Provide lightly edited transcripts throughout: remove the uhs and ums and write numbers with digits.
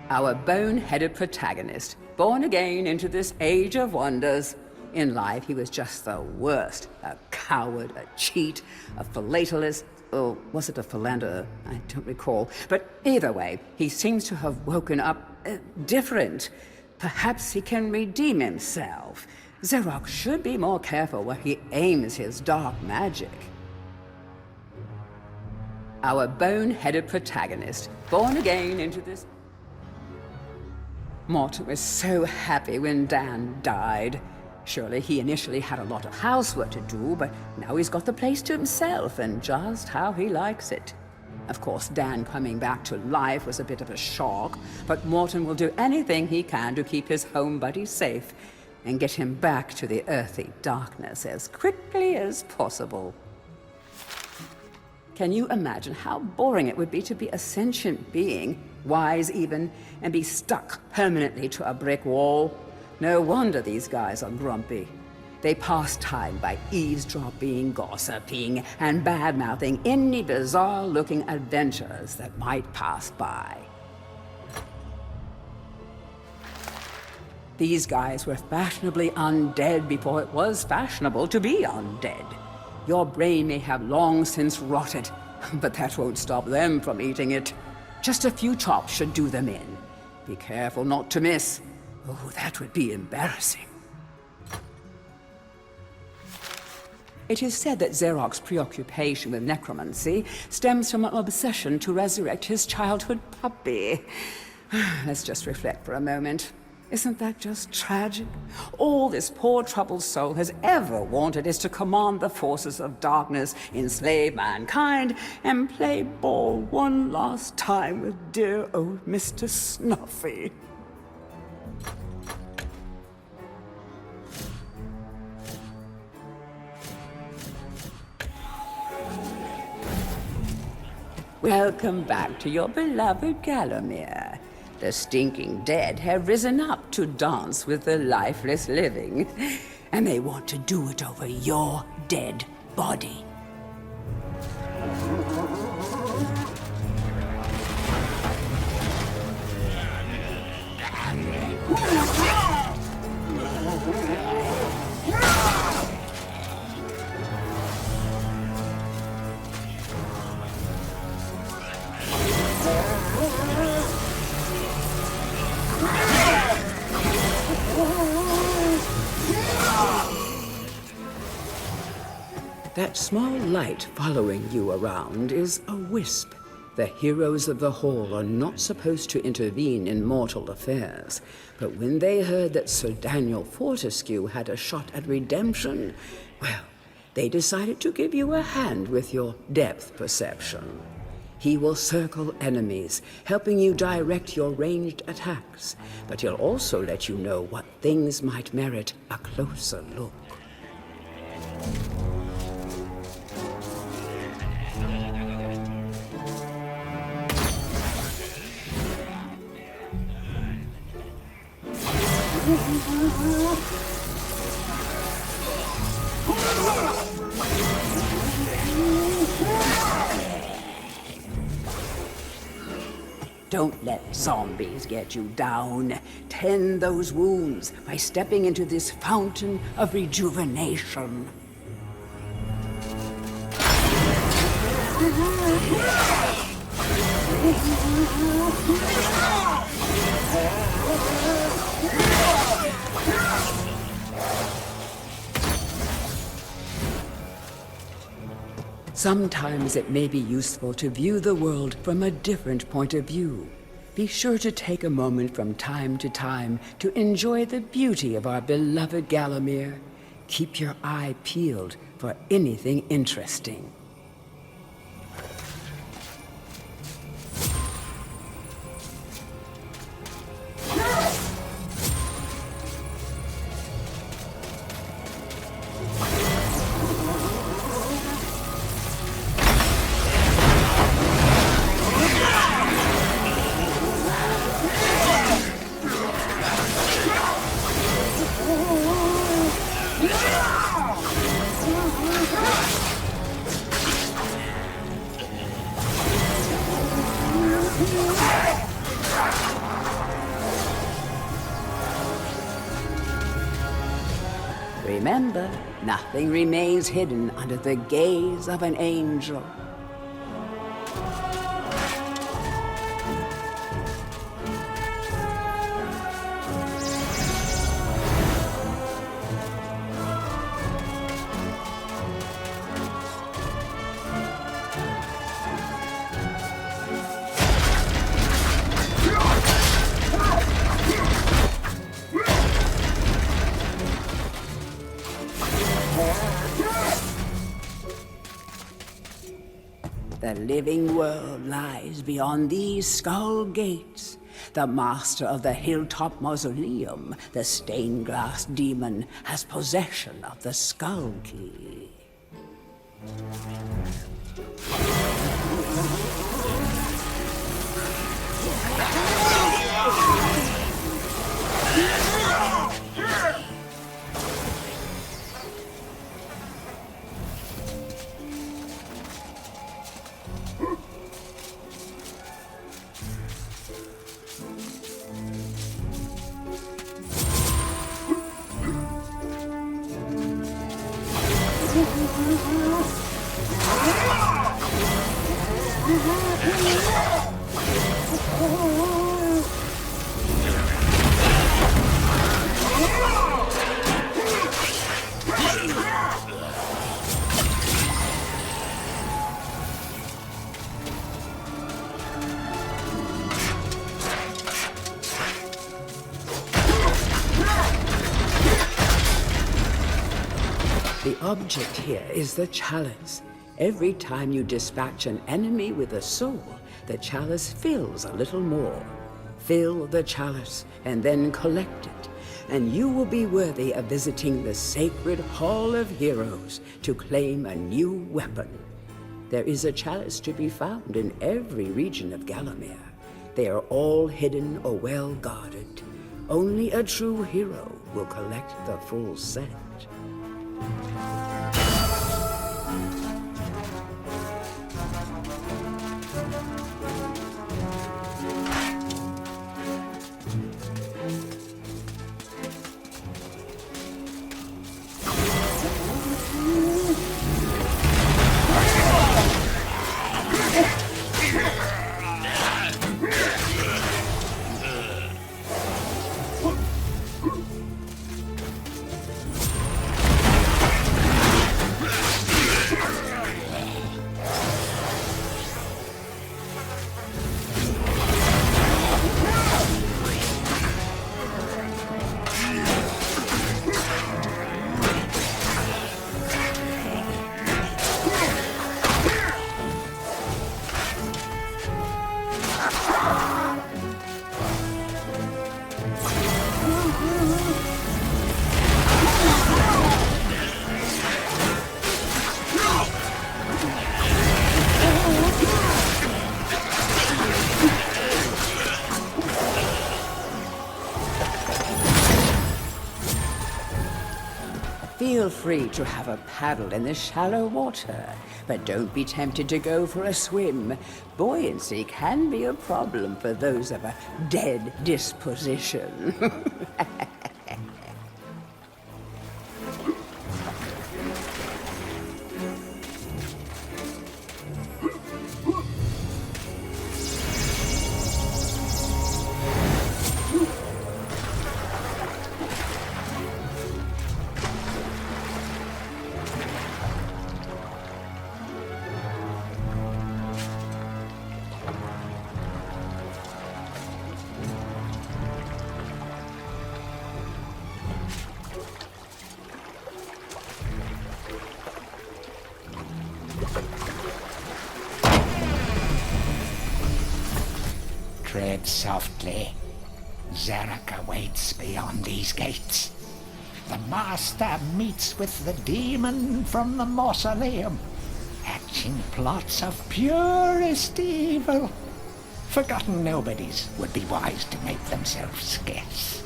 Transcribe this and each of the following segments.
Our bone-headed protagonist, born again into this age of wonders. In life, he was just the worst. A coward, a cheat, a philatelist, or was it a philanderer? I don't recall. But either way, he seems to have woken up different. Perhaps he can redeem himself. Xerox should be more careful where he aims his dark magic. Our bone-headed protagonist, born again into this... Morton was so happy when Dan died. Surely he initially had a lot of housework to do, but now he's got the place to himself and just how he likes it. Of course, Dan coming back to life was a bit of a shock, but Morton will do anything he can to keep his home buddy safe and get him back to the earthy darkness as quickly as possible. Can you imagine how boring it would be to be a sentient being, wise even, and be stuck permanently to a brick wall? No wonder these guys are grumpy. They pass time by eavesdropping, gossiping, and bad-mouthing any bizarre-looking adventurers that might pass by. These guys were fashionably undead before it was fashionable to be undead. Your brain may have long since rotted, but that won't stop them from eating it. Just a few chops should do them in. Be careful not to miss. Oh, that would be embarrassing. It is said that Xerox's preoccupation with necromancy stems from an obsession to resurrect his childhood puppy. Let's just reflect for a moment. Isn't that just tragic? All this poor troubled soul has ever wanted is to command the forces of darkness, enslave mankind, and play ball one last time with dear old Mr. Snuffy. Welcome back to your beloved Gallowmere. The stinking dead have risen up to dance with the lifeless living, and they want to do it over your dead body. That small light following you around is a wisp. The heroes of the Hall are not supposed to intervene in mortal affairs, but when they heard that Sir Daniel Fortesque had a shot at redemption, well, they decided to give you a hand with your depth perception. He will circle enemies, helping you direct your ranged attacks, but he'll also let you know what things might merit a closer look. Don't let zombies get you down. Tend those wounds by stepping into this fountain of rejuvenation. Sometimes it may be useful to view the world from a different point of view. Be sure to take a moment from time to time to enjoy the beauty of our beloved Gallowmere. Keep your eye peeled for anything interesting. remember, nothing remains hidden under the gaze of an angel. The living world lies beyond these skull gates. The master of the hilltop mausoleum, the stained glass demon, has possession of the skull key. The object here is the chalice. Every time you dispatch an enemy with a soul, the chalice fills a little more. Fill the chalice and then collect it, and you will be worthy of visiting the sacred Hall of Heroes to claim a new weapon. There is a chalice to be found in every region of Gallowmere. They are all hidden or well guarded. Only a true hero will collect the full set. Feel free to have a paddle in the shallow water, but don't be tempted to go for a swim. Buoyancy can be a problem for those of a dead disposition. Tread softly. Zarek awaits beyond these gates. The master meets with the demon from the mausoleum, hatching plots of purest evil. Forgotten nobodies would be wise to make themselves scarce.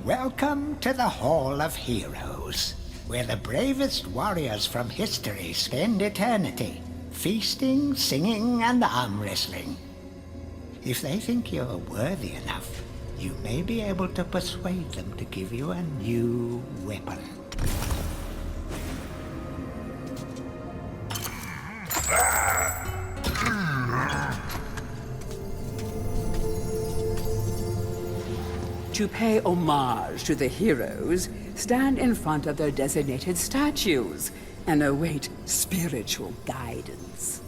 Welcome to the Hall of Heroes, where the bravest warriors from history spend eternity, feasting, singing, and arm wrestling. If they think you're worthy enough, you may be able to persuade them to give you a new weapon. To pay homage to the heroes, stand in front of their designated statues and await spiritual guidance.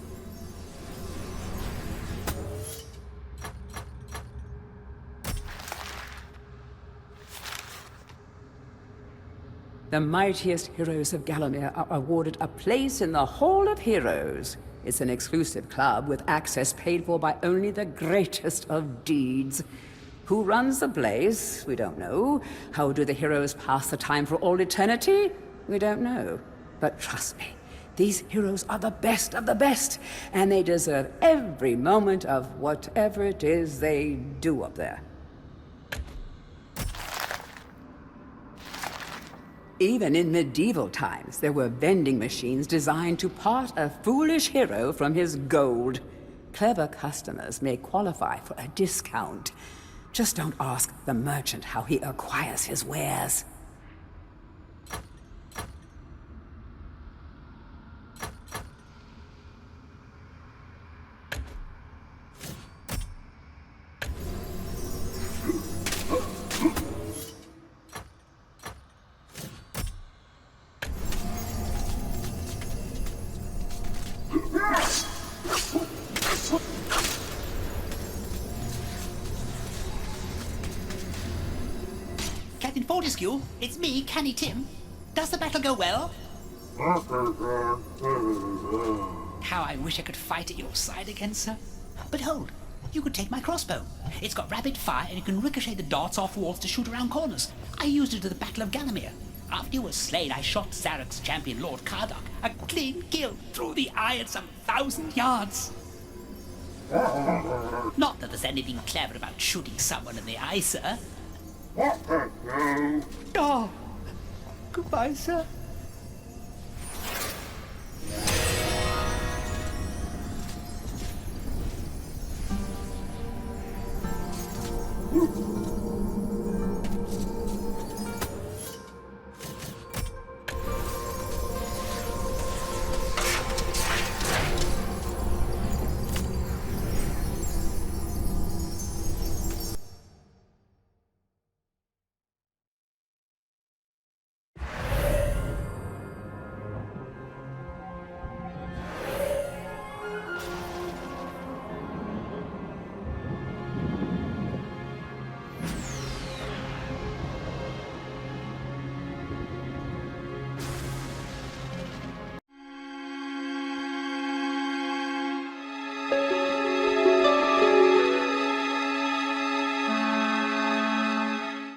The mightiest heroes of Gallowmere are awarded a place in the Hall of Heroes. It's an exclusive club with access paid for by only the greatest of deeds. Who runs the place? We don't know. How do the heroes pass the time for all eternity? We don't know. But trust me, these heroes are the best of the best, and they deserve every moment of whatever it is they do up there. Even in medieval times, there were vending machines designed to part a foolish hero from his gold. Clever customers may qualify for a discount. Just don't ask the merchant how he acquires his wares. Captain Fortesque, it's me, Canny Tim. Does the battle go well? How I wish I could fight at your side again, sir. But hold, you could take my crossbow. It's got rapid fire and it can ricochet the darts off walls to shoot around corners. I used it at the Battle of Gallowmere. After you were slain, I shot Zarek's champion, Lord Kardok. A clean kill through the eye at some 1,000 yards. Not that there's anything clever about shooting someone in the eye, sir. Oh, goodbye, sir.